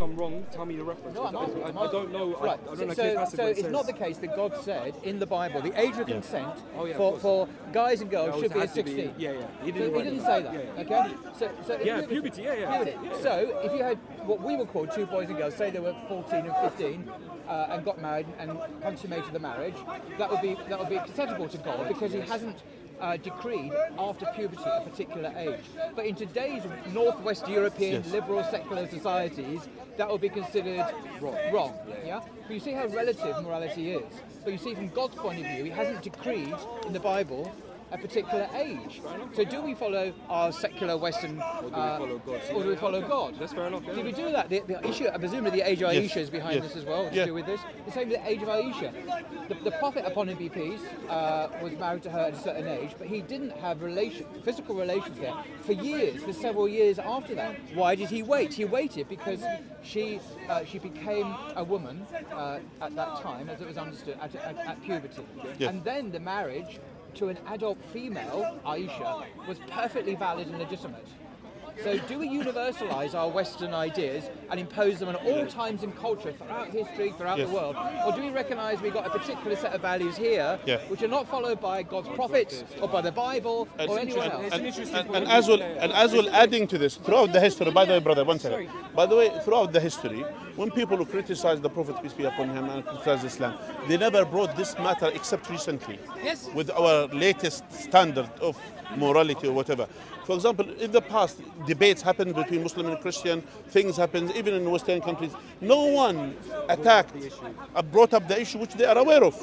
I'm wrong, tell me the reference. No, I don't know. Right. I don't know. So it's not the case that God said in the Bible the age of consent for guys and girls should be at 16. He didn't say that. Okay. So puberty. So if you had what we would call two boys and girls, say they were 14 and 15. And got married and consummated the marriage, that would be acceptable to God because He hasn't decreed after puberty a particular age. But in today's Northwest European liberal secular societies, that would be considered wrong. Yeah. But you see how relative morality is. But you see from God's point of view, He hasn't decreed in the Bible a particular age. So do we follow our secular Western, or do we follow God? That's fair enough. Yeah. Do we do that? The issue, presumably the age of Aisha is behind this as well, to do with this. The same with the age of Aisha. The Prophet, upon him be peace, was married to her at a certain age, but he didn't have physical relations there for years, for several years after that. Why did he wait? He waited because she became a woman at that time, as it was understood, at puberty. And then the marriage to an adult female, Aisha, was perfectly valid and legitimate. So do we universalize our Western ideas and impose them on all times in culture, throughout history, throughout the world? Or do we recognize we've got a particular set of values here which are not followed by God's prophets or by the Bible or anyone else? And as well, adding to this, throughout the history, by the way, brother, one second. By the way, throughout the history, when people who criticize the Prophet, peace be upon him, and criticize Islam, they never brought this matter except recently. Yes. With our latest standard of morality or whatever. For example, in the past, debates happened between Muslim and Christian, things happened even in Western countries. No one brought up the issue which they are aware of,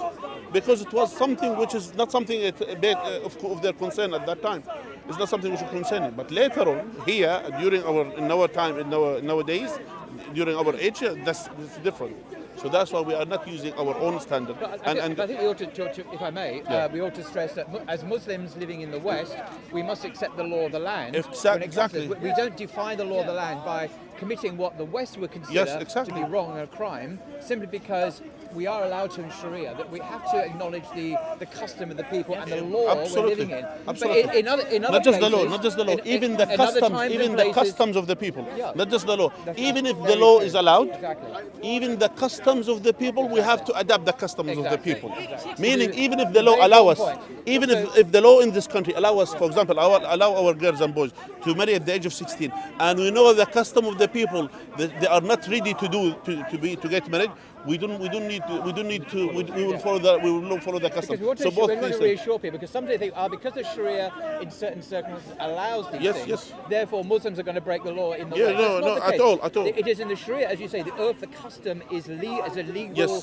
because it was something which is not something of their concern at that time. It's not something which is concerning. But later on, here, during nowadays, during our age, that's different. So that's why we are not using our own standard. But I think we ought to, if I may, we ought to stress that as Muslims living in the West, we must accept the law of the land. Exactly. We don't define the law of the land by committing what the West would consider to be wrong and a crime, simply because we are allowed to in Sharia, that we have to acknowledge the custom of the people and the law we're living in. Absolutely. But in other not just places, the law, even the customs of the people. Yeah. Not just the law. Even if the law is allowed, Exactly. even the customs of the people, we have to adapt the customs of the people. Exactly. Meaning, even if the law allow us, even if the law in this country allow us, for example, allow our girls and boys to marry at the age of 16, and we know the custom of the people that they are not ready to get married, we will follow the custom. Because we want to reassure people, because some people think, because the Sharia in certain circumstances allows these things, therefore Muslims are going to break the law in the West. No, at all. It is in the Sharia, as you say, the custom is as a legal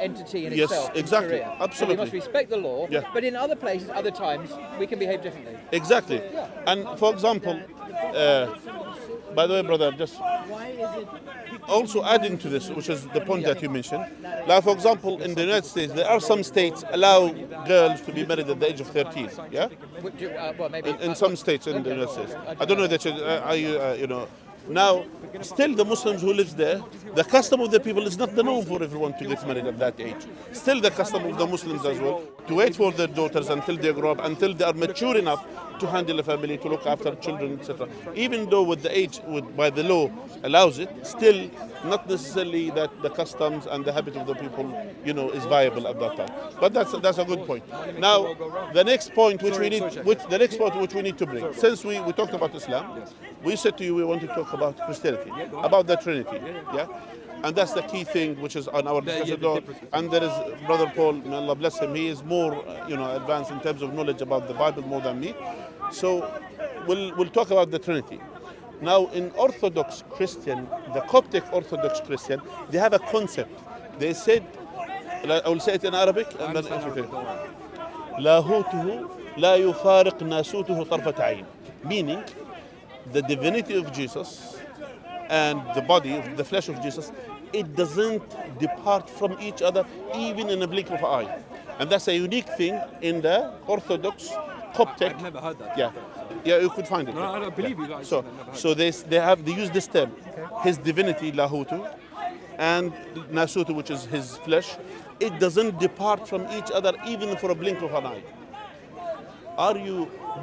entity in itself. Yes, exactly, Sharia. absolutely. So we must respect the law, but in other places, other times, we can behave differently. Exactly. And for example, by the way, brother, just also adding to this, which is the point that you mentioned. Like, for example, in the United States, there are some states allow girls to be married at the age of 13. Yeah. In some states in the United States, I don't know that Now, still the Muslims who live there, the custom of the people is not the norm for everyone to get married at that age. Still the custom of the Muslims as well, to wait for their daughters until they grow up, until they are mature enough to handle a family, to look after children, etc. Even though with the age, by the law allows it, still not necessarily that the customs and the habit of the people, is viable at that time. But that's a good point. Now, the next point which we need to bring, since we talked about Islam, we said to you we want to talk about Christianity, about the Trinity, and that's the key thing which is on our discussion door. And there is Brother Paul, may Allah bless him, he is more advanced in terms of knowledge about the Bible more than me. So we'll talk about the Trinity. Now, in Orthodox Christian, the Coptic Orthodox Christian, they have a concept. They said, I will say it in Arabic and then in African. لاهوته لا يفارق ناسوته طرفة عين. Meaning, the divinity of Jesus and the body, the flesh of Jesus, it doesn't depart from each other even in a blink of an eye. And that's a unique thing in the Orthodox Coptic. I've never heard that. Yeah, you could find it. No, I don't believe you. So they use this term, his divinity, lahutu, and nasutu, which is his flesh. It doesn't depart from each other even for a blink of an eye. Do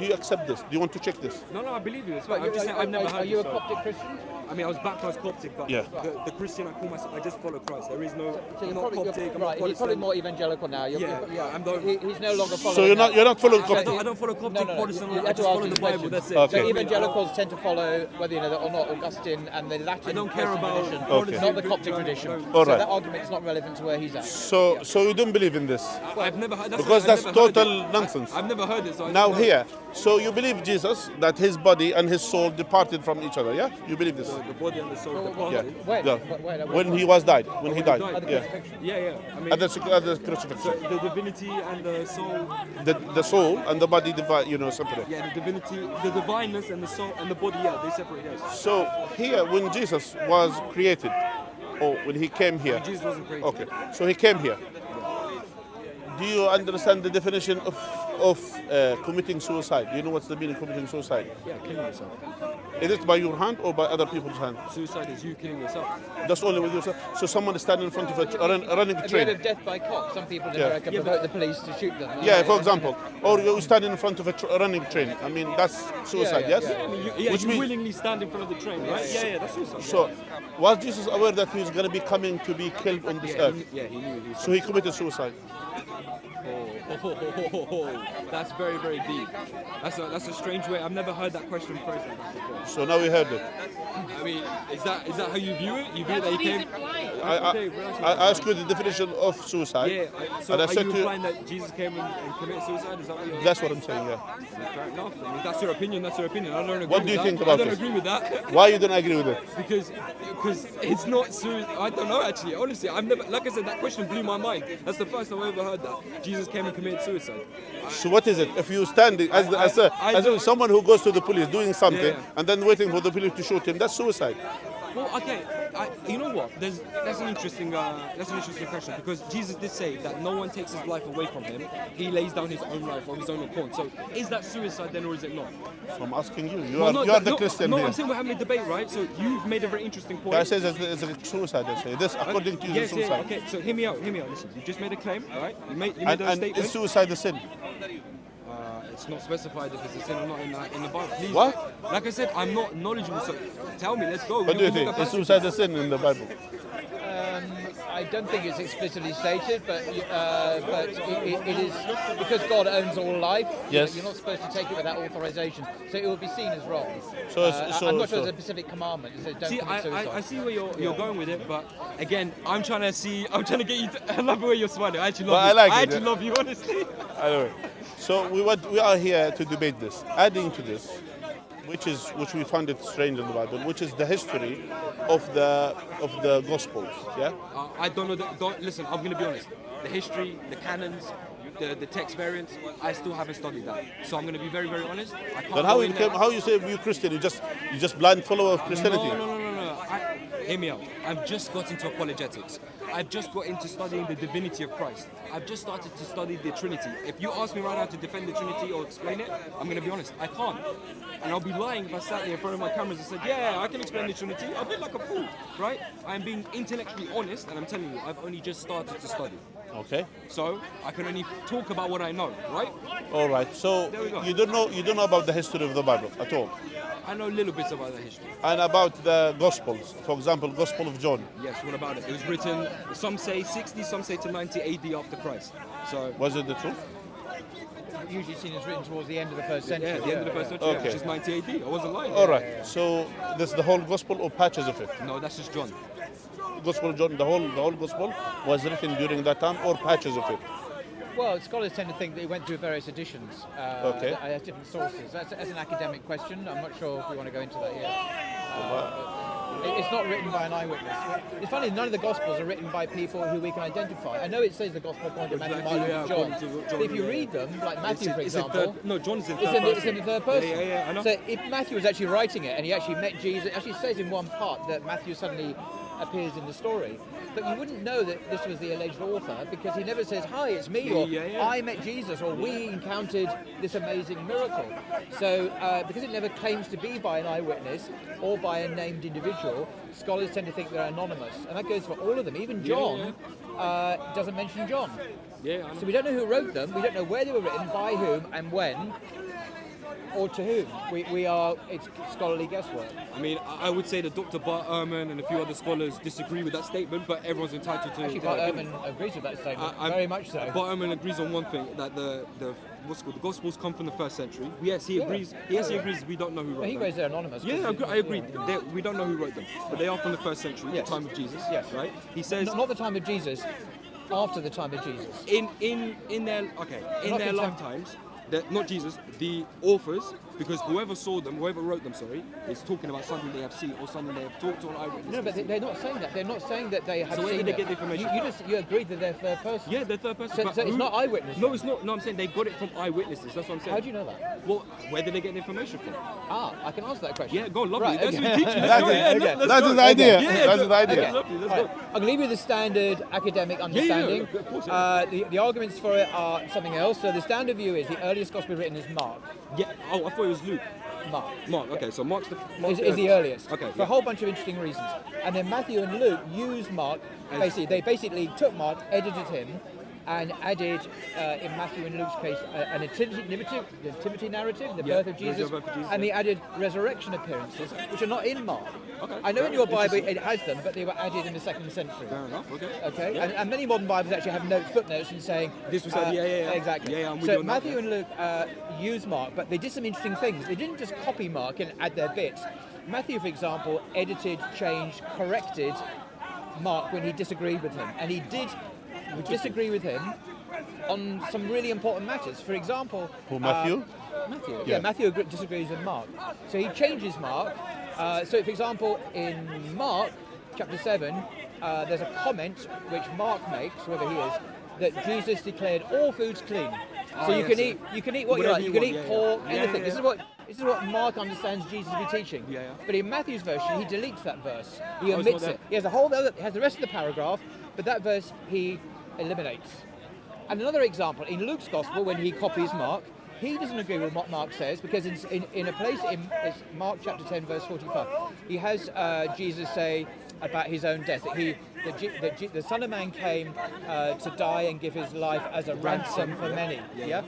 you accept this? Do you want to check this? No, I believe you. I've never heard. Are you a Coptic Christian? I mean, I was baptized Coptic, but Yeah. the Christian I call myself, I just follow Christ. There is no, So I'm you're not probably, Coptic, I'm right, not he's probably Protestant. more evangelical now. I'm the- He's no longer following. So you're not following I Coptic. don't follow Coptic, Protestant, You I have to just ask follow these the Bible, questions. that's it. Okay. So evangelicals tend to follow whether you know that or not Augustine and the Latin I don't care Western about tradition, Okay. not the Coptic tradition. All So right. that argument is not relevant to where he's at. So you don't believe in this? I've never heard Because I've that's never heard total it. nonsense. I've never heard it. So I Now don't know. here, so you believe Jesus, that his body and his soul departed from each other, yeah? You believe this? The body and the soul Yeah. departed. When? Yeah. When he was died. When he died. Died. Yeah. Yeah. I mean, At the so crucifixion. the divinity and the soul. The soul and the body divide, separate. Yeah, the divinity, the divineness and the soul and the body. Yeah, they separate. Yes. So here, when Jesus was created, or when he came here, Jesus wasn't created. okay, so he came here. Do you understand the definition of committing suicide? Do you know what's the meaning of committing suicide? Yeah, killing yourself. Is it by your hand or by other people's hand? Suicide is you killing yourself. Just only with yourself. So someone is standing in front of a running Have you heard train. of death by cop? Some people in Yeah. America provoke the police to shoot them. Yeah, for example, or you standing in front of a running train. I mean, that's suicide, Yeah, yes? I mean, you means- willingly stand in front of the train, right? Yeah, that's suicide. So, was Jesus aware that he was going to be coming to be killed on this yeah, earth? he knew. He was So he committed suicide. That's very, very deep. That's a strange way. I've never heard that question phrased like that before. So now we heard it. I mean, is that how you view it? You view that he came? I asked you the definition of suicide. Yeah. So and I are said you to you, implying that Jesus came and committed suicide? Is that what you're? that's what I'm saying, yeah. Fair enough. I mean, that's your opinion. That's your opinion. I don't agree. What with do you that. think about I don't this? agree with that. Why you don't agree with it? Because it's not suicide. I don't know actually. Honestly, I've never. Like I said, that question blew my mind. That's the first time I ever heard that Jesus came and committed suicide. So what is it? If you standing as someone who goes to the police doing something Yeah. and then waiting for the police to shoot him, that's suicide. Well, okay. You know what? That's an interesting question because Jesus did say that no one takes his life away from him. He lays down his own life on his own accord. So is that suicide then, or is it not? So I'm asking you. You Well, are the Christian No, here. I'm saying we're having a debate, right? So you made a very interesting point. Guy says it's a suicide. They say this according to you, Yes, is suicide. yeah, okay. So hear me out. Listen, you just made a claim, all right? You made a And statement. is suicide a sin? It's not specified if it's a sin or not in the Bible. Please. What? Like I said, I'm not knowledgeable. So tell me. Let's go. What do you think? Is suicide a sin in the Bible? I don't think it's explicitly stated, but it is because God owns all life. Yes. You're not supposed to take it without authorization, so it will be seen as wrong. So I'm not sure there's a specific commandment. It says don't See, commit suicide. I see where you're going with it, but again, I'm trying to get you to. I love the way you're smiling. I actually love But you. I like I it, actually yeah. love you, honestly. Anyway, so we are here to debate this. Adding to this, which we found it strange in the Bible, which is the history of the Gospels. Yeah. I don't know. Listen, I'm going to be honest. The history, the canons, the text variants, I still haven't studied that. So I'm going to be very, very honest. I can't. But how you say you're Christian? You just blind follower of Christianity? No. Hear me out. I've just got into apologetics. I've just got into studying the divinity of Christ. I've just started to study the Trinity. If you ask me right now to defend the Trinity or explain it, I'm going to be honest, I can't. And I'll be lying if I sat here in front of my cameras and said, yeah, I can explain the Trinity. I'll be like a fool, right? I'm being intellectually honest, and I'm telling you, I've only just started to study. Okay. So I can only talk about what I know, right? All right. So There we go. you don't know about the history of the Bible at all, I know little bits about the history. and about the Gospels. For example, Gospel of John. Yes, what about it? It was written, some say 60, some say to 90 AD after Christ. So, Was it the truth? Usually seen as written towards the end of the first century. yeah, the end of the first century, Okay. which is 90 AD. I wasn't lying. All right. So this is the whole Gospel or patches of it? No, that's just John. Gospel of John, the whole Gospel was written during that time, or patches of it? Well, scholars tend to think that it went through various editions. Okay. That has different sources. That's an academic question. I'm not sure if we want to go into that here. It's not written by an eyewitness. It's funny, none of the Gospels are written by people who we can identify. I know it says the Gospel according to Matthew, Exactly, Mark, yeah, and John. according to But John, if you yeah. read them, like Matthew, for It's in example, third, no, John's in third it's person. in the third person. Yeah, I know. So if Matthew was actually writing it and he actually met Jesus, it actually says in one part that Matthew suddenly appears in the story. But you wouldn't know that this was the alleged author because he never says, hi, it's me, or Yeah. I met Jesus, or we encountered this amazing miracle. So because it never claims to be by an eyewitness or by a named individual, scholars tend to think they're anonymous. And that goes for all of them. Even John doesn't mention John. Yeah, I know. So we don't know who wrote them, we don't know where they were written, by whom, and when. or to whom? We are. It's scholarly guesswork. I mean, I would say that Dr. Bart Ehrman and a few other scholars disagree with that statement, but everyone's entitled to. Actually, Bart Ehrman agrees with that statement. Very much so. Bart Ehrman agrees on one thing, that the Gospels come from the first century. Yes, he agrees. Yes, he agrees. We don't know who wrote them. He goes there anonymous. Yeah, I agree. We don't know who wrote them, but they are from the first century, the time of Jesus. Yes. Right. He says not the time of Jesus. After the time of Jesus. In their lifetimes. Not Jesus, the authors, because whoever wrote them, is talking about something they have seen or something they have talked to on eyewitnesses. No, but they're not saying that. They're not saying that they have seen. So where did they get the information? You agreed that they're third person. Yeah, they're third person. So it's not eyewitnesses. No, it's not. No, I'm saying they got it from eyewitnesses. That's what I'm saying. How do you know that? Well, where did they get the information from? I can answer that question. Yeah, go on, lovely. Right, That's okay. what you teach me. That's his idea. That's his idea. Let's go. I'll leave you the standard academic understanding. Of course, The arguments for it are something else. So the standard view is the earliest gospel written is Mark. Yeah. Oh, I thought it was Luke. Mark. Okay, so Mark's the earliest. Okay. For a whole bunch of interesting reasons. And then Matthew and Luke use Mark. They basically took Mark, edited him, and added, in Matthew and Luke's case, an nativity narrative, the birth of Jesus, and they added resurrection appearances, which are not in Mark. Okay. I know in your Bible it has them, but they were added in the 2nd century. Fair enough. Okay. Yeah. And many modern Bibles actually have footnotes and saying this was said. Yeah. Exactly. Yeah, I'm with so you on Matthew that, and Luke use Mark, but they did some interesting things. They didn't just copy Mark and add their bits. Matthew, for example, edited, changed, corrected Mark when he disagreed with him, and he did disagree with him on some really important matters. For example, Who, Matthew? Matthew. Yeah, Matthew disagrees with Mark. So he changes Mark. So, for example, in Mark chapter 7, there's a comment which Mark makes, whoever he is, that Jesus declared all foods clean. So you can eat what you like. You can eat pork, anything. This is what Mark understands Jesus to be teaching. Yeah. But in Matthew's version, he deletes that verse. He omits it. He has the rest of the paragraph, but that verse he eliminates. And another example, in Luke's Gospel, when he copies Mark, he doesn't agree with what Mark says, because in a place in Mark chapter 10, verse 45, he has Jesus say about his own death, that the Son of Man came to die and give his life as a ransom for many. Yeah?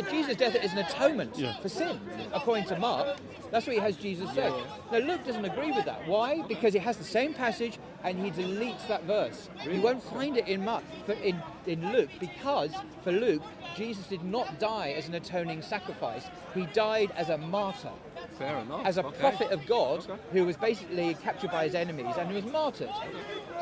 Jesus' death is an atonement for sin, according to Mark. That's what he has Jesus say. Now Luke doesn't agree with that. Why? Because he has the same passage and he deletes that verse. You won't find it in Mark, in Luke, because for Luke, Jesus did not die as an atoning sacrifice. He died as a martyr. Fair enough. As a prophet of God who was basically captured by his enemies and who was martyred.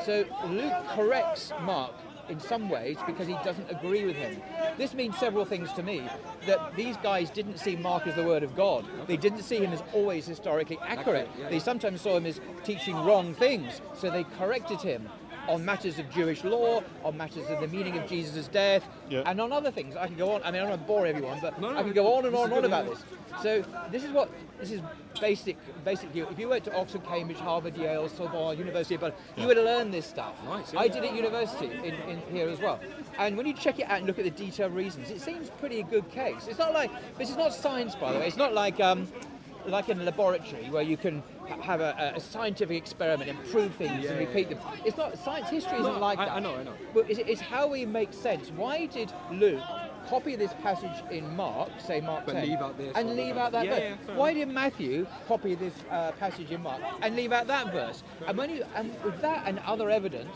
So Luke corrects Mark in some ways because he doesn't agree with him. This means several things to me. That these guys didn't see Mark as the word of God. They didn't see him as always historically accurate. They sometimes saw him as teaching wrong things. So they corrected him on matters of Jewish law, on matters of the meaning of Jesus' death, and on other things. I can go on. I mean, I don't want to bore everyone, but I can go on and on and on about this. So this is basic. If you went to Oxford, Cambridge, Harvard, Yale, Sorbonne, University of Berlin, you would have learned this stuff. Nice, I did at university in here as well. And when you check it out and look at the detailed reasons, it seems pretty a good case. It's not like this is not science, by the way. It's not like in a laboratory where you can have a scientific experiment and prove things and repeat them. It's not science. History isn't like that. I know. But it's how we make sense. Why did Luke copy this passage in Mark, say Mark 10, leave out this and leave out that verse? Yeah, Why did Matthew copy this passage in Mark and leave out that verse? And with that and other evidence,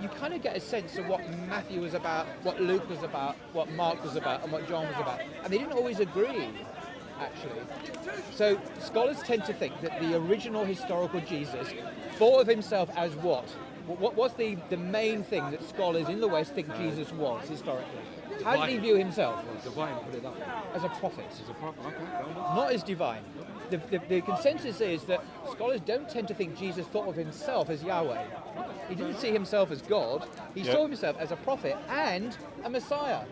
you kind of get a sense of what Matthew was about, what Luke was about, what Mark was about, and what John was about. And they didn't always agree, actually. So scholars tend to think that the original historical Jesus thought of himself as what? What's the main thing that scholars in the West think Jesus was historically? How did he view himself? Divine, put it that way. As a prophet. As a prophet, okay, fair enough. Not as divine. The consensus is that scholars don't tend to think Jesus thought of himself as Yahweh. He didn't see himself as God. He saw himself as a prophet and a Messiah.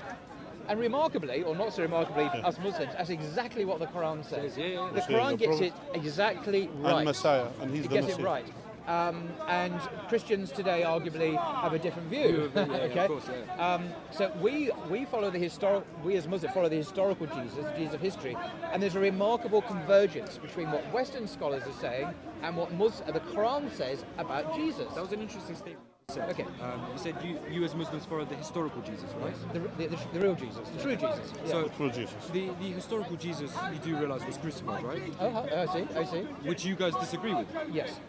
And remarkably, or not so remarkably, us Muslims, that's exactly what the Quran says. The Quran gets it exactly right. And Messiah, and he's the Messiah. Gets it right. And Christians today arguably have a different view. Okay. Of course, So we follow we as Muslims follow the historical Jesus, the Jesus of history, and there's a remarkable convergence between what Western scholars are saying and what the Quran says about Jesus. That was an interesting statement. Okay. You said you as Muslims follow the historical Jesus, right? The real Jesus, the true Jesus. Yeah. So Through Jesus. the historical Jesus, you do realize was crucified, right? I see. Which you guys disagree with. Yes.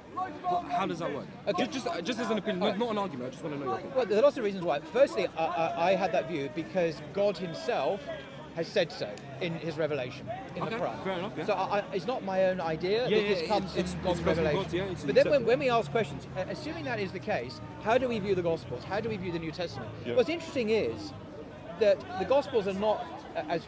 How does that work? Okay. Just as an opinion, not an argument. I just want to know your opinion. Well, there are lots of reasons why. Firstly, I had that view because God Himself has said so in His revelation in the Quran. Fair enough. Yeah. So it's not my own idea. This comes from God's revelation. God's, but then when we ask questions, assuming that is the case, how do we view the Gospels? How do we view the New Testament? Yeah. What's interesting is that the Gospels are not, as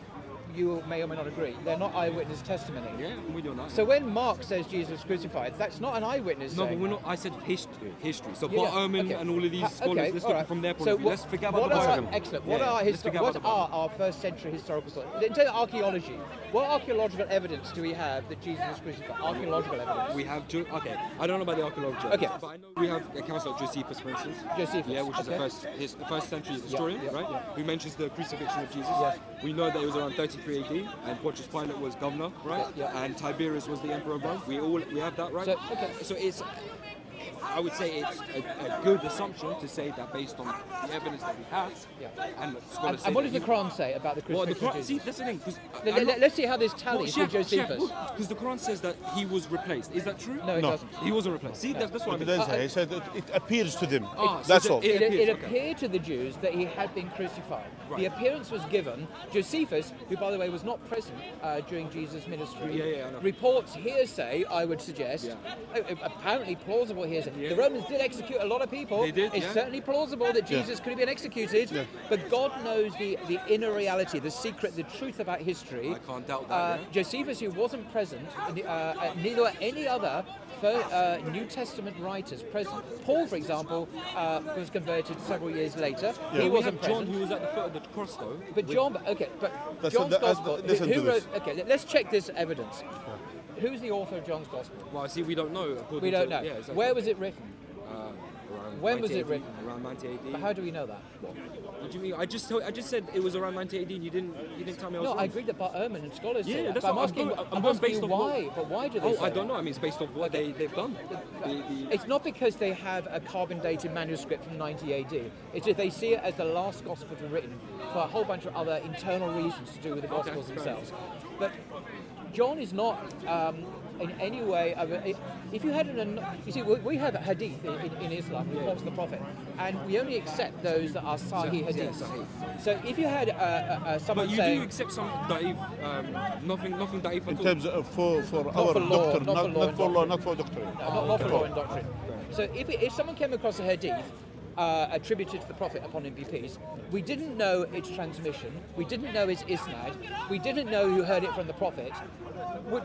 you may or may not agree, they're not eyewitness testimony. Yeah, we do that. So when Mark says Jesus was crucified, that's not an eyewitness. No, saying but we're that. not. I said history. So Yeah, Bart Ehrman okay. and all of these scholars. Okay, Let's all look right. from their point So of view. Let's forget about what the are Bible. excellent. Yeah, What are let's forget about the Bible. our first century historical sources? In terms of archaeology, what archaeological evidence do we have that Jesus was crucified? Archaeological evidence. We have okay. I don't know about the archaeology. Okay. But I know we have accounts like Josephus, for instance. Josephus, Yeah, which is okay. the first century historian, yeah, right? yeah. Who mentions the crucifixion of Jesus. Yes. We know that it was around 33 AD, and Pontius Pilate was governor, right? Yeah. And Tiberius was the emperor of Rome. We have that, right? So, okay. So it's. I would say it's a good assumption to say that based on the evidence that we have, and scholars say And what that does the Quran say about the well, the crucifixion Quran, of see, Jesus? that's the thing. 'Cause Let's see how this tallies with Josephus. Because the Quran says that he was replaced. Is that true? No, it No. doesn't. He wasn't replaced. See, that's what I It mean. does say. He said it appears to them. So That's all. it appears, It okay. appeared to the Jews that he had been crucified. Right. The appearance was given. Josephus, who by the way was not present during Jesus' ministry, Yeah, I know. reports hearsay, I would suggest, apparently plausible hearsay. Yeah. The Romans did execute a lot of people. They did, It's yeah. certainly plausible that Jesus could have been executed, but God knows the inner reality, the secret, the truth about history. I can't doubt that, yeah. Josephus, who wasn't present, neither were any other New Testament writers present. Paul, for example, was converted several years later. Yeah. He We wasn't have John, present. who was at the foot of the cross, though. But John, okay, but That's John's Gospel. listen Who to wrote? this. Okay, let's check this evidence. Who's the author of John's Gospel? Well, see, we don't know. according We don't to- know. Yeah, exactly. Where was it written? Around When was 90 it written? Around 90 AD. But how do we know that? What do you mean? I just said it was around 90 AD. And you didn't tell me I was No, wrong. I agree that Bart Ehrman and scholars say Yeah, that. that's But what I'm going asking based you off why. what- But why do they Oh, say I don't that? know. I mean, it's based off what they've done. It's not because they have a carbon-dated manuscript from 90 AD. It's if they see it as the last gospel to be written for a whole bunch of other internal reasons to do with the gospels fair themselves. But John is not in any way. If you had you see, we have a hadith in Islam, reports of the Prophet, and we only accept those that are Sahih hadiths. Sahih. So if you had someone But you saying, do accept some da'if, nothing da'if In at all. terms of for our for law, doctrine, not for law not and for law, doctrine. not for doctrine. not for law and doctrine. So if someone came across a hadith attributed to the Prophet upon him be peace, we didn't know its transmission, we didn't know its isnad, we didn't know who heard it from the Prophet.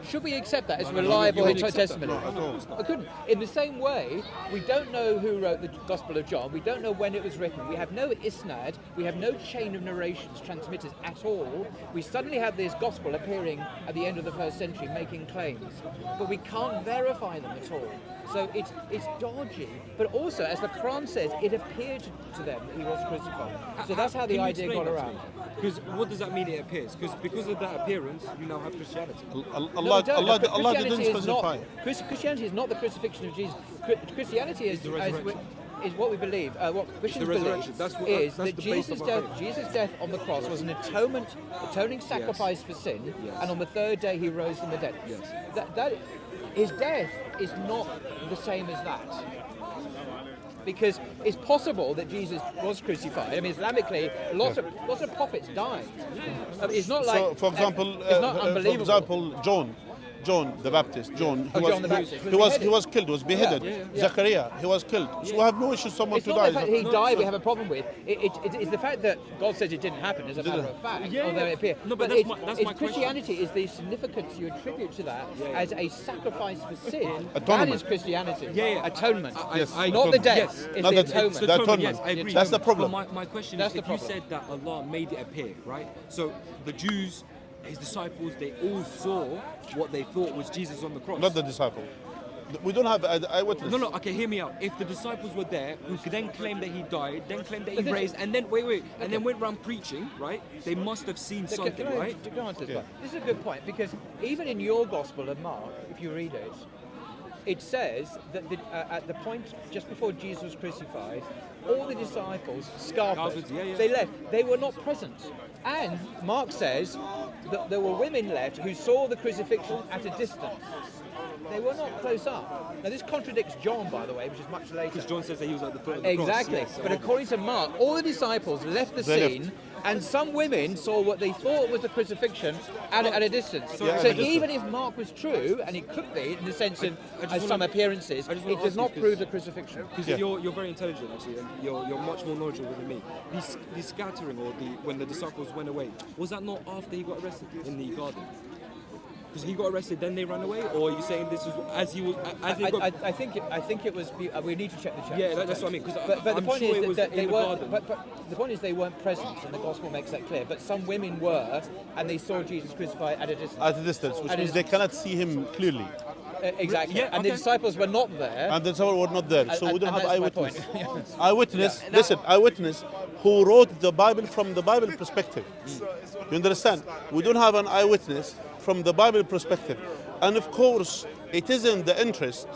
Should we accept that as reliable you wouldn't accept testimony? that. No, at all. I couldn't. In the same way, we don't know who wrote the Gospel of John. We don't know when it was written. We have no isnad. We have no chain of narrations transmitted at all. We suddenly have this Gospel appearing at the end of the first century, making claims, but we can't verify them at all. So it's dodgy. But also, as the Quran says, it appeared to them that he was crucified. So that's how the idea got around. Because what does that mean? It appears. Because of that appearance, you now have Christianity. Allah Christianity didn't is not- specify. Christianity is not the crucifixion of Jesus. Christianity is the resurrection. is what we believe. What Christians believe resurrection. That's is the that base of our faith. Jesus' death on the cross was an atoning sacrifice for sin, Yes. and on the third day he rose from the dead. Yes. That his death is not the same as that. Because it's possible that Jesus was crucified. I mean, Islamically, lots of prophets died. It's not like So, for example, it's not unbelievable. John the Baptist, John John the Baptist he was killed, was beheaded. Yeah. Zechariah, he was killed. So we have no issue someone It's to not die. the fact that he died we have a problem with. It's the fact that God says it didn't happen as a matter of fact, Yeah, although yeah. it appears. No, but it's, that's my it's question. Christianity is the significance you attribute to that as a sacrifice for sin. That Atonement. is Christianity. Yeah. Atonement. Yes. Not the death. Yes. It's Not the the- atonement. the atonement. Yes, I agree. That's the problem. But my question That's is, the if you problem. said that Allah made it appear, right? So the Jews, his disciples, they all saw what they thought was Jesus on the cross. Not the disciple. We don't have eyewitness. No, okay, hear me out. If the disciples were there, who could then claim that he died, then claim that he But this- raised, and then and then went around preaching, right? They must have seen something, Can I right? go on to this Yeah. one? This is a good point because even in your Gospel of Mark, if you read it, it says that at the point just before Jesus was crucified, all the disciples scarfed. They left. They were not present. And Mark says that there were women left who saw the crucifixion at a distance. They were not close up. Now this contradicts John, by the way, which is much later. Because John says that he was at the foot of the exactly. cross. Yes, but according to Mark, all the disciples left the scene, and some women saw what they thought was the crucifixion at a distance. So even if Mark was true, and it could be in the sense of some appearances, it does not prove the crucifixion. Because you're very intelligent, actually, and you're much more knowledgeable than me. The scattering, or when the disciples went away, was that not after he got arrested in the garden? Because he got arrested, then they ran away, or are you saying this was as he was? I think it was. We need to check the chat. Yeah, that's what I mean. But the point is that they weren't. But the point is they weren't present, and the gospel makes that clear. But some women were, and they saw Jesus crucified at a distance. At a distance, which means they cannot see him clearly. Exactly. Yeah, and the disciples were not there. And the disciples were not there, so we don't have eyewitness. Eyewitness. Yeah. Listen, eyewitness who wrote the Bible from the Bible perspective. You understand? We don't have an eyewitness from the Bible perspective. And of course, it is in the interest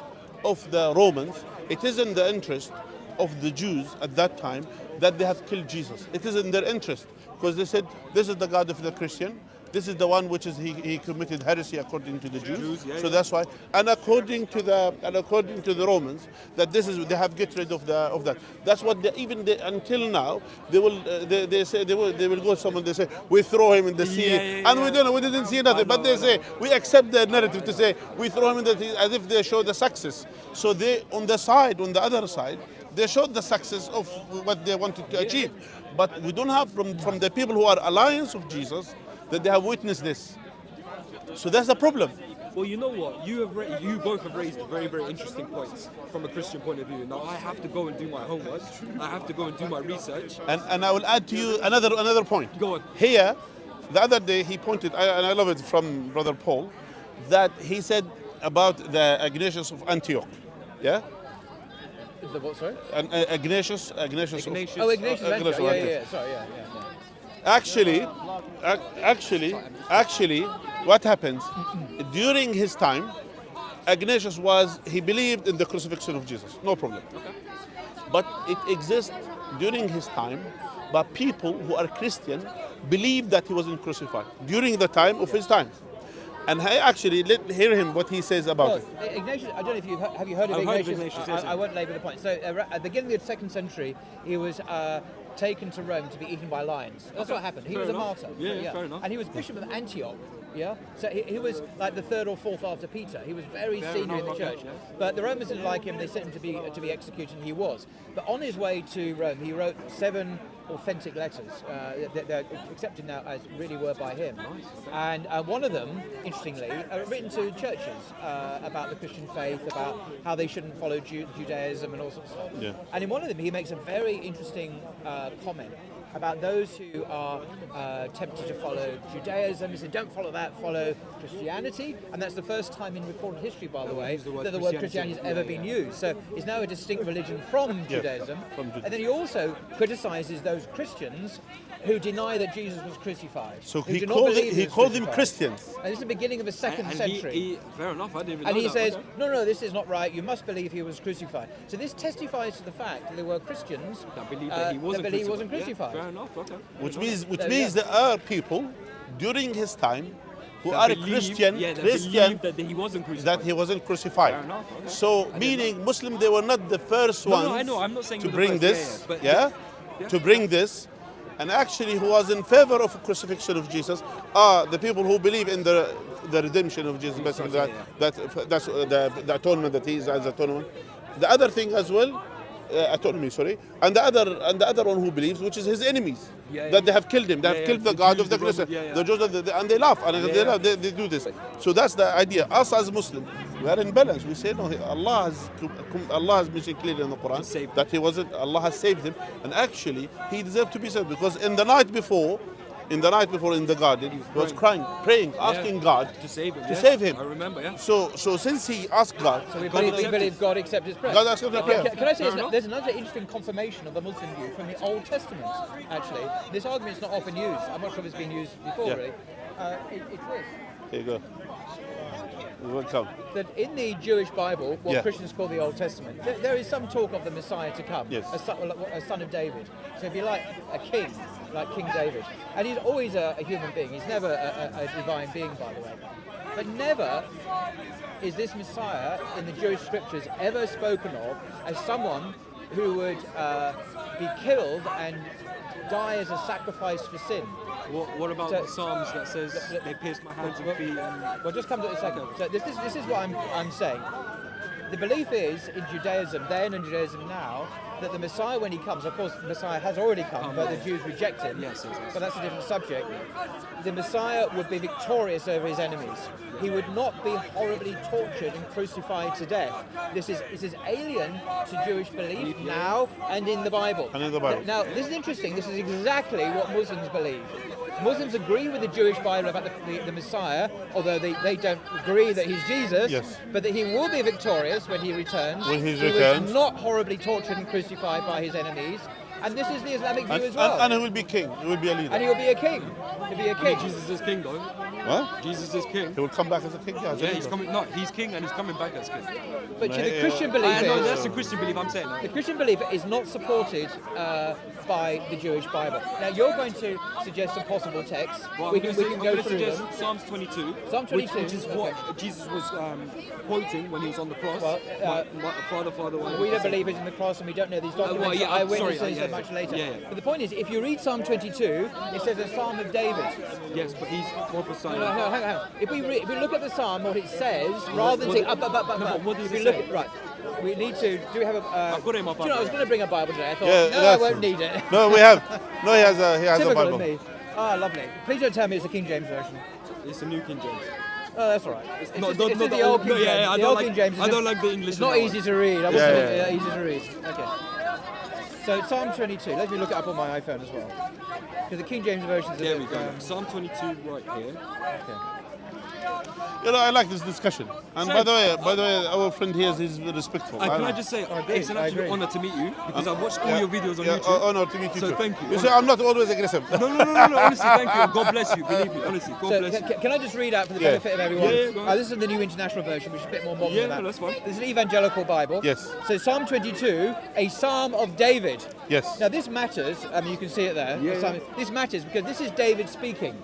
of the Romans, it is in the interest of the Jews at that time that they have killed Jesus. It is in their interest, because they said, this is the God of the Christian, this is the one which is he committed heresy according to the Jews. So that's why, and according to the Romans, that this is, they have get rid of that. That's what until now they will they will go someone, they say we throw him in the sea, and we don't know, we didn't see nothing, but they say we accept their narrative to say we throw him in the sea, as if they show the success. So they on the other side they showed the success of what they wanted to achieve, but we don't have from the people who are alliance of Jesus that they have witnessed this. So that's the problem. Well, you know what? You both have raised very, very interesting points from a Christian point of view. Now, I have to go and do my homework. I have to go and do my research. And I will add to you another point. Go on. Here, the other day he pointed, and I love it from Brother Paul, that he said about the Ignatius of Antioch. Yeah? The what, sorry? Ignatius. Oh, Ignatius. Yeah. Sorry, yeah. Actually, what happens during his time, Ignatius he believed in the crucifixion of Jesus, no problem. Okay. But it exists during his time, but people who are Christian believe that he wasn't crucified during the time of his time. And let's hear him what he says about it. Ignatius, I don't know if have you heard of Ignatius? I won't labour the point. So at the beginning of the 2nd century, he was taken to Rome to be eaten by lions. That's what happened. He was a martyr. Yeah, fair enough. And he was bishop of Antioch. Yeah, so he was like the 3rd or 4th after Peter. He was very senior in the church. But the Romans didn't like him. They sent him to be executed, and he was. But on his way to Rome, he wrote 7 authentic letters that they're accepted now as really were by him. And one of them, interestingly, written to churches about the Christian faith, about how they shouldn't follow Judaism and all sorts of stuff. Yeah. And in one of them, he makes a very interesting comment about those who are tempted to follow Judaism. He said, don't follow that, follow Christianity. And that's the first time in recorded history, by the way, that the word Christianity has ever been used. So it's now a distinct religion from Judaism. And then he also criticizes those Christians who deny that Jesus was crucified. So he called them Christians. And this is the beginning of the 2nd century. Fair enough, I didn't even know that. And he says, okay. no, this is not right. You must believe he was crucified. So this testifies to the fact that there were Christians that believe that he wasn't crucified. Yeah, fair enough, okay. Which means there are people during his time who are Christian that he wasn't crucified. Fair enough, okay. So meaning Muslim, they were not the first ones I know. I'm not saying to bring this, to bring this. And actually, who was in favor of the crucifixion of Jesus are the people who believe in the redemption of Jesus, basically that's the atonement that he is as atonement. The other thing as well, autonomy, sorry, and the other one who believes, which is his enemies, that they have killed him, they have killed the God of the Christian, the Jews, and they laugh, and they do this. So that's the idea. Us as Muslims, we are in balance. We say no. Allah has mentioned clearly in the Quran that Allah has saved him, and actually he deserved to be saved, because in the night before in the garden, he was crying, praying, asking God to save him. I remember, So since he asked God, so we believe God accepted his prayer. God accepted his prayer. Can I say there's another interesting confirmation of the Muslim view from the Old Testament, actually. This argument is not often used. I'm not sure if it's been used before, really. It's this. Here you go. Welcome. that in the Jewish Bible, what Yeah. Christians call the Old Testament, there is some talk of the Messiah to come, Yes. a son of David. So if you like, a king, like King David. And he's always a human being. He's never a divine being, by the way. But never is this Messiah in the Jewish scriptures ever spoken of as someone who would be killed and die as a sacrifice for sin. What about So- the Psalms that says they pierced my hands and feet? And Well, just come to it in a second. So this is what I'm saying. The belief is in Judaism then and Judaism now that the Messiah, when he comes, of course, the Messiah has already come, but the Jews reject him. Yes. But that's a different subject. The Messiah would be victorious over his enemies. He would not be horribly tortured and crucified to death. This is alien to Jewish belief now and in the Bible. And in the Bible. Now, this is interesting. This is exactly what Muslims believe. Muslims agree with the Jewish Bible about the Messiah, although they don't agree that he's Jesus, Yes. but that he will be victorious when he returns. When he was returns. not horribly tortured and crucified by his enemies. And this is the Islamic view as well. And he will be king. He will be a leader. And he will be a king. He'll be a king. Jesus is king, though. What? Jesus is king. He will come back as a king. Yeah, as a Yeah, he's leader. coming. No, he's king and he's coming back as king. But the Yeah. Christian belief I know is... that's the Christian belief. I'm saying. The Christian belief is not supported by the Jewish Bible. Now you're going to suggest some possible texts. Well, we I'm can gonna go suggest through them. Psalms 22. Psalm 22, which is what Jesus was quoting when he was on the cross. Well, my Father, why We don't believe it's in the cross, and we don't know these documents. well, yeah, Eyewitnesses sorry, yeah, are much later. yeah. But the point is, if you read Psalm 22, it says a Psalm of David. Yes, but he's prophesying. No, hang on. If we look at the Psalm, what it says, rather than saying but what does if we it look say? at, right, we need to. Do we have a? I've got it in my Do you know, I was Bible. going to bring a Bible today. I thought, Yeah, no, I that's won't true. need it. No, we have. No, he has a Typical Bible. of me. Ah, lovely. Please don't tell me it's the King James version. It's the New King James. Oh, that's all right. It's No, just- not it's the the old. old King No, yeah, James. yeah, I The don't old like. King James. I don't like the English. It's not in that easy one. to read. I Yeah. easy to read. Okay. So Psalm 22. Let me look it up on my iPhone as well. Because the King James version is a There bit, we go. Psalm 22 right here. okay. You know, I like this discussion. And Same. by the way, our friend here is very respectful. And can I just say, agree, it's an I absolute agree. honor to meet you because I've watched all Yeah, your videos on yeah, YouTube. honor to meet you So too. thank you. You see, I'm not always aggressive. No, honestly, thank you. God bless you. Believe me, honestly, God So bless you. can I just read out for the Yeah. benefit of everyone? Yeah, go ahead. This is the New International Version, which is a bit more modern Yeah, than that. no, that's fine. This is an evangelical Bible. Yes. So Psalm 22, a Psalm of David. Yes. Now this matters. You can see it there. Yeah, The Psalm- yeah. This matters because this is David speaking.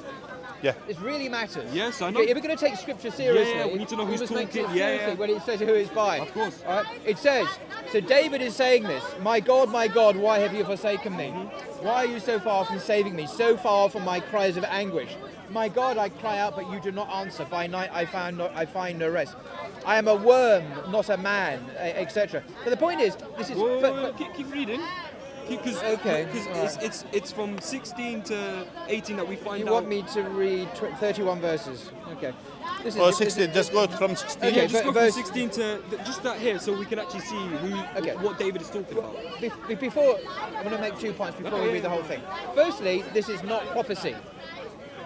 Yeah. It really matters. Yes, I know. If we're going to take Scripture seriously, Yeah, we need to know who's must take it talking. Yeah, seriously yeah. when it says who it's by. Of course. All right? It says, so David is saying this, my God, why have you forsaken me? Mm-hmm. Why are you so far from saving me, so far from my cries of anguish? My God, I cry out, but you do not answer. By night I find no rest. I am a worm, not a man, etc. But the point is, this is... Whoa, keep reading. Okay, Because it's from 16 to 18 that we find You out. want me to read 31 verses? Okay. This is, Or this 16. is- Just go from 16. Okay, Yeah, just go verse- from 16 to just that here, so we can actually see what David is talking about. Before, I'm going to make 2 points before we read the whole thing. Firstly, this is not prophecy.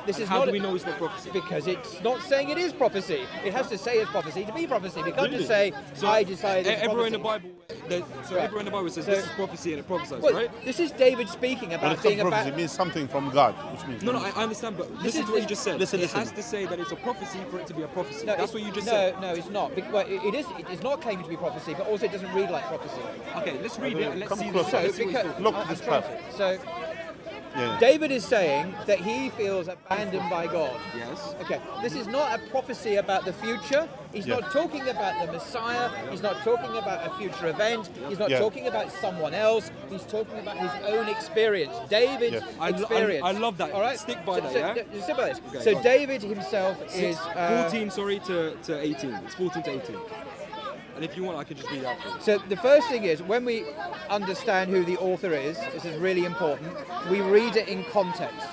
This is How not do we know it's not prophecy? because it's not saying it is prophecy. It has to say it's prophecy to be prophecy. We can't Really? just say So, I decided. It's everywhere in the prophecy." Bible, everywhere in the Bible says So- this is prophecy and it prophesies, Well, right? this is David speaking When about it comes being to prophecy, about. it means something from God, which means. No, I understand, but listen is- to what you just said. listen, it listen. has to say that it's a prophecy for it to be a prophecy. No, That's it's- what you just no, said. No, it's not. Well, it is. It is not claiming to be prophecy, but also it doesn't read like prophecy. Okay, let's read it and let's Come see closer. this. Let's see what he's because talking Look I'm at this trying part. to- So Yeah. David is saying that he feels abandoned by God. Yes. Okay, this is not a prophecy about the future. He's Yeah. not talking about the Messiah. He's not talking about a future event. He's not Yeah. talking about someone else. He's talking about his own experience. David's Yeah. experience. I love that. All right, Stick by that, yeah? Stick by this. Okay, So go on. David himself is 14, sorry, to 18. It's 14 to 18. And if you want, I could just read it out for you. So the first thing is, when we understand who the author is, this is really important, we read it in context.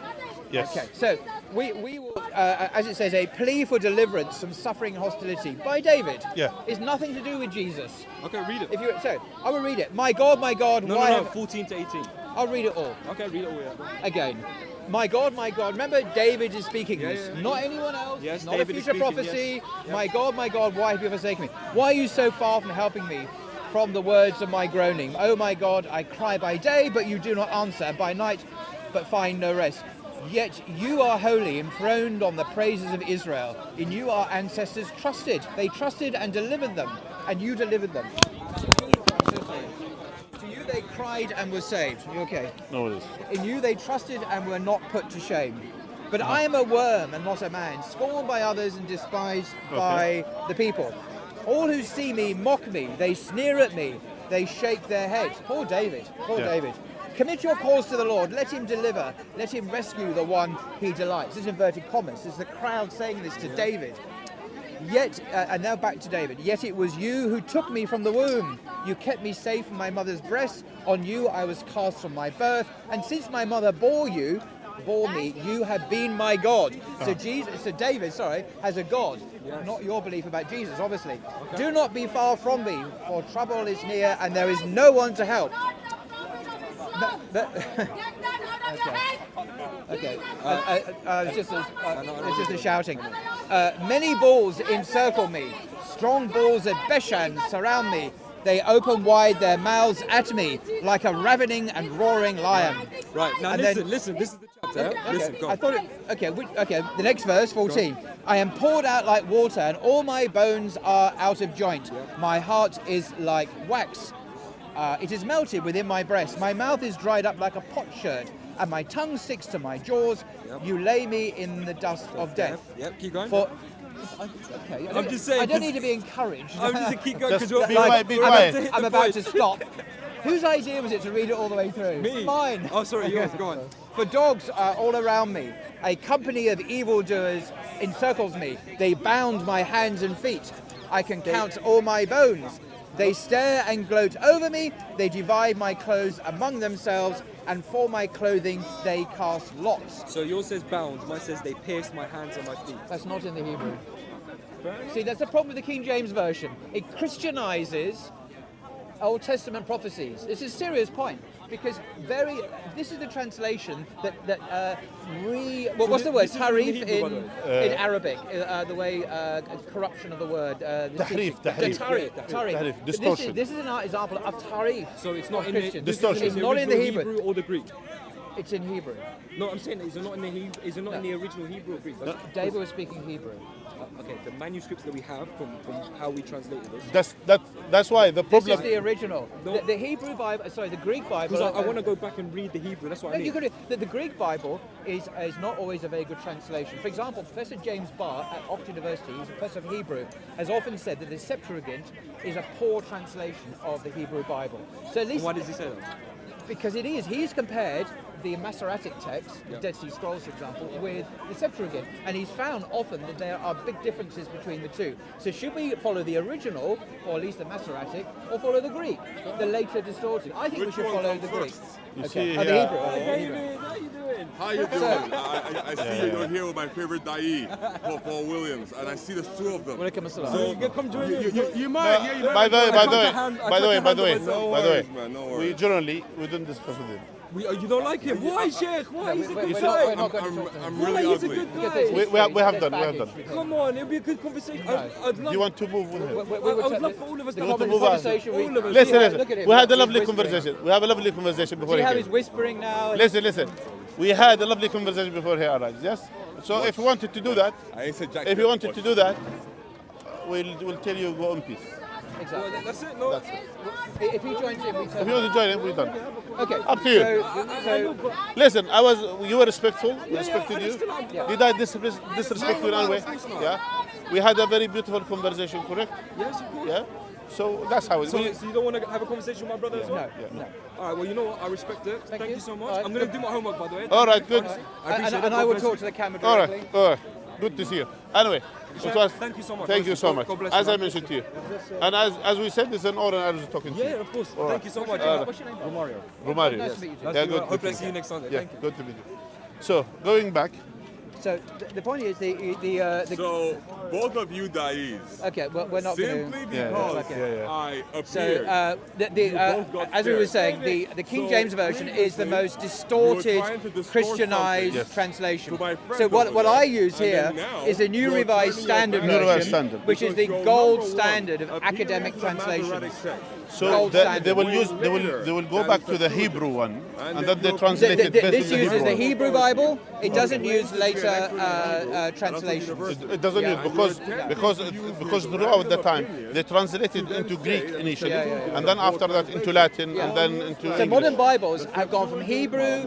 Yes. Okay, so we will, as it says, a plea for deliverance from suffering and hostility by David. Yeah. It's nothing to do with Jesus. Okay, read it. If you so, I will read it. My God, no, why? no, have-" 14 to 18. I'll read it all Okay, read it all, yeah. again. My God, remember David is speaking Yeah, this, yeah, yeah. not anyone else, Yes, not David a is future speaking, prophecy. yes. My God, why have you forsaken me? Why are you so far from helping me? From the words of my groaning. Oh my God, I cry by day, but you do not answer, by night, but find no rest. Yet you are holy, enthroned on the praises of Israel. In you our ancestors trusted. They trusted and delivered them, and you delivered them. To you they cried and were saved. You okay? No, it is. In you they trusted and were not put to shame. But I am a worm and not a man, scorned by others and despised by the people. All who see me mock me. They sneer at me. They shake their heads. Poor David. Poor David. Commit your cause to the Lord. Let him deliver. Let him rescue the one he delights. This is inverted commas. This is the crowd saying this to David. Yet, and now back to David. Yet it was you who took me from the womb. You kept me safe from my mother's breast. On you I was cast from my birth. And since my mother bore me, you have been my God. So David, has a God, not your belief about Jesus, obviously. Do not be far from me, for trouble is near, and there is no one to help. Okay. It's just the shouting. Many bulls encircle me. Strong bulls at Bashan surround me. They open wide their mouths at me like a ravening and roaring lion. Right, now and listen, this is the chapter. Okay. Listen, go on. I thought it, the next verse, 14. I am poured out like water and all my bones are out of joint. My heart is like wax. It is melted within my breast. My mouth is dried up like a potsherd and my tongue sticks to my jaws. You lay me in the dust of death. Yep, keep going. Okay, I'm just saying. I don't need to be encouraged. I'm just keep going because be quiet. I'm about to stop. Whose idea was it to read it all the way through? Me. Mine. Oh, sorry, yours. Go on. For dogs are all around me. A company of evildoers encircles me. They bound my hands and feet. I can count all my bones. They stare and gloat over me. They divide my clothes among themselves, and for my clothing they cast lots. So yours says bound, mine says they pierced my hands and my feet. That's not in the Hebrew. See, that's the problem with the King James Version. It Christianizes Old Testament prophecies. It's a serious point because this is the translation what's the word? Tarif in Arabic. The way corruption of the word. Tarif. Distortion. This is an example of tarif. So it's not in Christian. Distortion. It's not in the Hebrew or the Greek. It's in Hebrew. No, I'm saying is it not in the original Hebrew or Greek? David was speaking Hebrew. Okay, the manuscripts that we have from how we translated this. That's why the problem. This is the original. No. The Hebrew Bible, the Greek Bible. Because I want to go back and read the Hebrew. That's what I mean. The Greek Bible is not always a very good translation. For example, Professor James Barr at Oxford University, he's a professor of Hebrew, has often said that the Septuagint is a poor translation of the Hebrew Bible. So at least Why does he say that? Because it is. He's compared the Masoretic text, the Dead Sea Scrolls, for example, with the Septuagint, and he's found often that there are big differences between the two. So should we follow the original, or at least the Masoretic, or follow the Greek, the later distorted? I think we should follow the Greek. See, the Hebrew. How you doing? How you doing? I see you're here with my favorite da'i, Paul Williams, and I see there's two of them. Welcome assalam. So come join in. You might. Yeah, you might. By the way, man, no worries. we generally don't discuss with him. You don't like him? Why, Sheikh? Why? He's a good we're guy. not going to talk to him. I'm Why? really He's a ugly. good guy. We have done. Come on, it'll be a good conversation. I'd Do love. you want to move with him? I would love for all of us to have a move on. conversation. All of us. Listen. Look at him. We had a He's lovely whispering. conversation. We have a lovely conversation before See he how came. he's whispering now? Listen. We had a lovely conversation before he arrived. Yes. So if you wanted to do that, I ain't said jack. if you wanted to do that, we'll tell you go in peace. Exactly. That's it. No. That's it. If he joins in, we If turn. you want to join him, we're done. Okay. Up to you. So Listen, you were respectful. We respected you. Did I disrespect you in any way? Yeah. We had a very beautiful conversation, correct? Yes, of course. Yeah. So that's how it So is. you don't want to have a conversation with my brother as well? no. All right. Well, you know what? I respect it. Thank you so much. All right. I'm going to do my homework, by the way. All right, good. I appreciate it. And I will God bless talk you. to the camera All directly. right, all right. Good to see you. Anyway, it was, Thank you so much. thank you so much. God bless you, As I man. mentioned to you, and as we said, it's an honor I was talking to Yeah, you. of course. All Thank right. you so much. What's your name? Romario. Romario. Nice Yes. to meet you. Yeah, Nice to good. hopefully I see you next Sunday. Yeah, Thank you. good to meet you. So going back, So the point is the So both of you da'is, okay. Well, we're not going simply to. because yeah. I So appeared. as we were saying, the King So James Version is the most previously, distorted, you were trying to distort Christianized something. translation. To my friend So what over I there, use and here then now is the New you're Revised turning your Standard back New Revised Version, Standard. which is the Because you're gold number one, standard of appearing academic to the Masoretic translations. text. So gold standard. they will go back to the Hebrew one, and then they translate it based This on the uses the Hebrew. Hebrew Bible. It doesn't use later translations. It doesn't use because throughout the time they translated into Greek initially, and then after that into Latin, and then into So English. modern Bibles have gone from Hebrew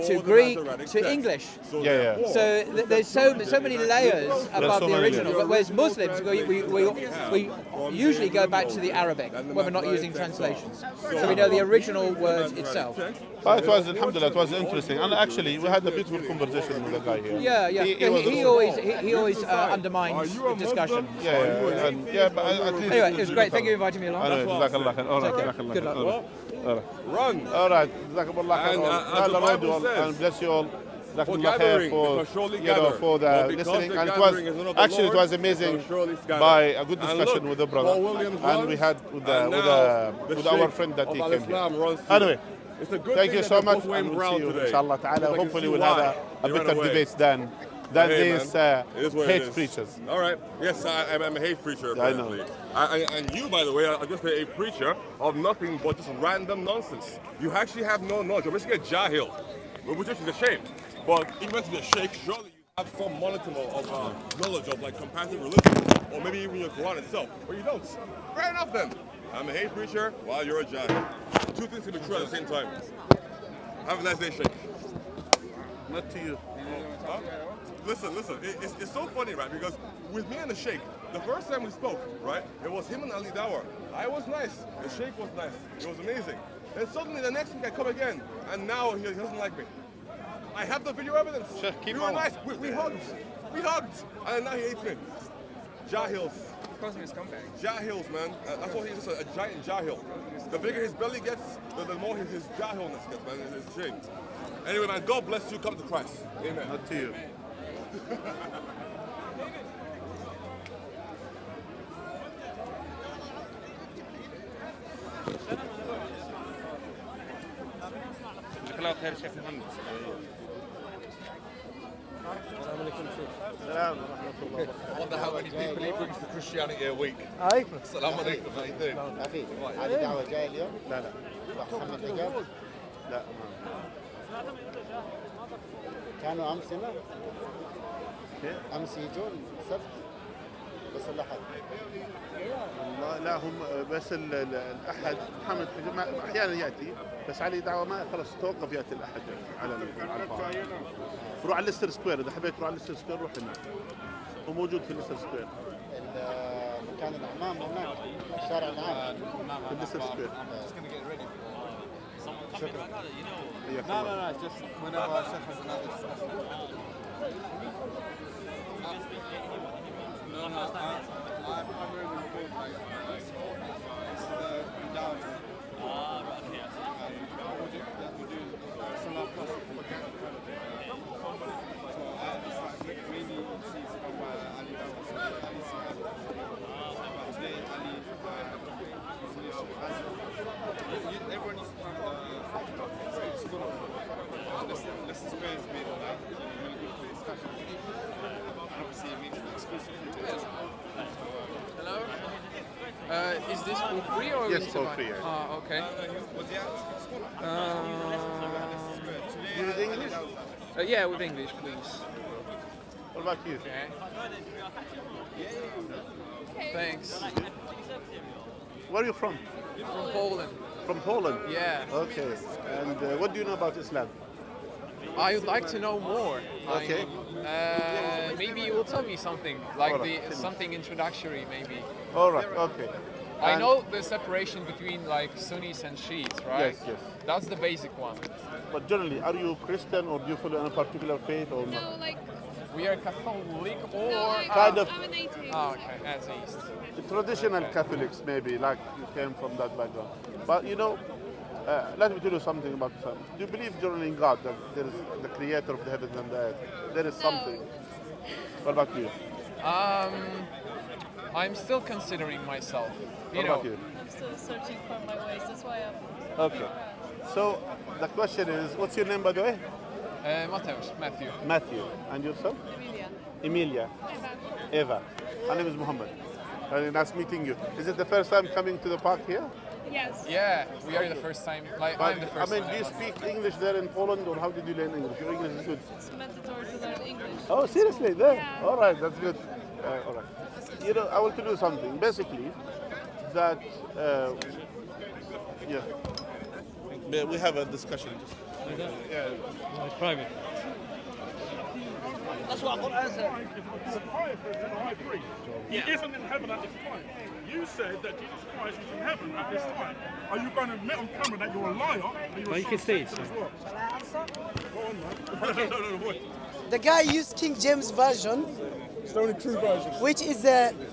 to Greek to English. Yeah. So there's so many layers above so the many original. layers. But whereas Muslims, we usually go back to the Arabic when we're not using translations. So we know the original word itself. But it was, alhamdulillah, it was interesting. And actually, we had a beautiful conversation with the guy here. Yeah. He always undermines the discussion. But at least... Anyway, it was great. Thank you for inviting me along. Anyway, Jazakallah khair. All right, Take care. Jazakallah Good khair. luck. All right. Run. All right, Jazakallah khair. And, as the Allah Bible says, and bless you all. for Jazakallah gathering, khair for, it shall surely you know, gather. for the But because listening. the And it gathering is none was of the actually it Lord, was it amazing shall surely scatter. by a good And discussion look, with the brother. Paul Williams And we runs, had with our Sheikh friend that of he came Al-Islam here. runs too. Anyway, It's a good thank thing you that so they're much, both wearing and we'll brown see you today. inshallah ta'ala. So I can Hopefully see we'll why have a they bit ran of away. debates than Hey, these man. It is what it hate is. preachers. All right. Yes, I'm a hate preacher, I know. apparently. And you, by the way, are just a preacher of nothing but just random nonsense. You actually have no knowledge. You're basically a jahil, which is a shame. But if you went to be a sheikh, surely you have some modicum of knowledge of like comparative religion, or maybe even your Quran itself. But you don't. Fair enough then. I'm a hate preacher while you're a jahil. Two things can be true at the same time. Have a nice day, sheikh. Not to you. Huh? Listen, it's so funny, right? Because with me and the sheikh, the first time we spoke, right, it was him and Ali Dawar. I was nice, the sheikh was nice, it was amazing. And suddenly the next week I come again, and now he doesn't like me. I have the video evidence. Sheikh, keep we were on. nice, we hugged, and now he hates me. Jahils. Jahils, man. That's why he's just a giant jahil. The bigger his belly gets, the more his jahilness gets, man. It's a shame. Anyway, man, God bless you. Come to Christ. Amen. Not to you. جزاك الله خير شيخ محمد. Salam wa rahmatullah. I wonder how many people he brings to Christianity a week. عليكم. Assalamu alaikum. How you doing? أخي هذه دعوة جاية اليوم؟ لا لا محمد الحجاب لا كانوا أمس هنا؟ كيف؟ أمس يجون السبت بس الأحد والله لا هم بس الاحد محمد احيانا ياتي بس علي دعوه ما خلاص توقف ياتي الاحد على الفاضي. روح على ليستر سكوير اذا حبيت تروح على ليستر سكوير روح هناك هو موجود في ليستر سكوير مكان الأعمام هناك الشارع العام في ليستر سكوير. حياك No, الله. just whenever Sheikh has another discussion. No, I'm really cool. Like, it's the dawah. Project that we do, Salah Plus. So it's like mainly sees from Ali Dawah. So Ali Sihab. But today Ali is initially everyone used to have school of Leicester Square has been like a really good for discussion. And obviously it makes it exclusive to it. Hello? Is this for free or Yes, we need for to buy? free, yes. Ah, okay. Was he at school? Today, You read English? Yeah, with English, please. What about you? Okay. Thanks. Where are you from? From Poland. From Poland? Yeah. Okay. And what do you know about Islam? I would like to know more. Okay. Maybe you will tell me something, like Alright, tell me. something introductory, maybe. All right. Okay. I And- know the separation between like Sunnis and Shiites, right? Yes, yes. That's the basic one. But generally, are you Christian or do you follow a particular faith or not? No, like, We are Catholic or no, like, Kind of. I'm an atheist. Oh, okay, atheist. The traditional Catholics, maybe, like you came from that background. But you know, let me tell you something about Islam. Do you believe generally in God, that there is the creator of the heavens and the earth? There is something. What about you? I'm still considering myself. You What know, about you? I'm still searching for my ways. That's why I'm. Okay. So the question is, what's your name by the way? Matthew. Matthew. And yourself? Emilia. Emilia. Eva. Eva. My name is Muhammad. Very nice meeting you. Is it the first time coming to the park here? Yes. Yeah, we are the first time. Like I'm the I first mean, time. do you speak English there in Poland, or how did you learn English? Your English is good. It's mandatory to learn English. Oh, seriously? There? Yeah. All right, that's good. All right. You know, I want to do something. Basically, that, yeah. We have a discussion. Yeah. It's private. That's what Quran said. I agree. He isn't in heaven at this time. You said that Jesus Christ was in heaven at this time. Are you going to admit on camera that you're a liar? And you're you can say it. as well? Go on, man. No, boy. The guy used King James Version, It's the only true version. which is the